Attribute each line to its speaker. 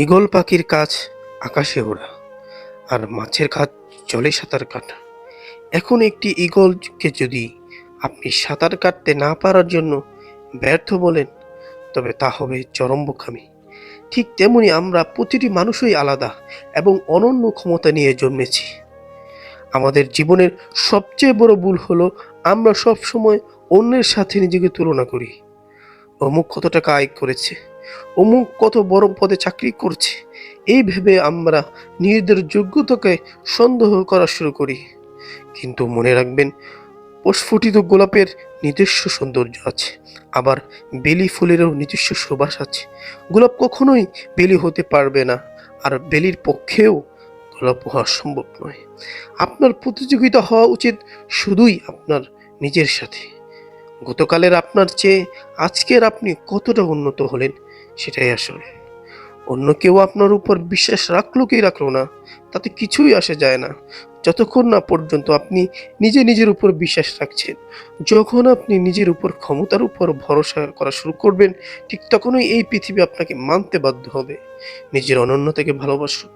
Speaker 1: Eagle পাখির কাজ আকাশে ওড়া, আর মাছের কাজ জলে সাঁতার কাটা। এখন একটি ঈগলকে যদি আপনি সাঁতার কাটতে না পারার জন্য ব্যর্থ বলেন, তবে তা হবে চরম বোকামি। ঠিক তেমনি আমরা প্রতিটি মানুষই আলাদা এবং অনন্য ক্ষমতা নিয়ে জন্মেছি। আমাদের জীবনের সবচেয়ে বড় ভুল হলো আমরা সব সময় অন্যের সাথে নিজেকে তুলনা করি। অমুক কত টাকা আয় করেছে, অমুক কত বড় পদে চাকরি করছে, এই ভেবে আমরা নিজেদের যোগ্যতাকে সন্দেহ করা শুরু করি। কিন্তু মনে রাখবেন, প্রস্ফুটিত গোলাপের নিজস্ব সৌন্দর্য আছে, আবার বেলি ফুলেরও নিজস্ব সুবাস আছে। গোলাপ কখনোই বেলি হতে পারবে না, আর বেলির পক্ষেও গোলাপ হওয়া সম্ভব নয়। আপনার প্রতিযোগিতা হওয়া উচিত শুধুই আপনার নিজের সাথে। গতকালের আপনার চেয়ে আজকের আপনি কতটা উন্নত হলেন, সেটাই আসল। অন্য কেউ আপনার উপর বিশ্বাস রাখলো কি রাখলো না, তাতে কিছুই আসে যায় না, যতক্ষণ না পর্যন্ত আপনি নিজের উপর বিশ্বাস রাখছেন। যখন আপনি নিজের উপর ক্ষমতার উপর ভরসা করা শুরু করবেন, ঠিক তখনই এই পৃথিবী আপনাকে মানতে বাধ্য হবে। নিজের অনন্যতাকে ভালোবাসুন।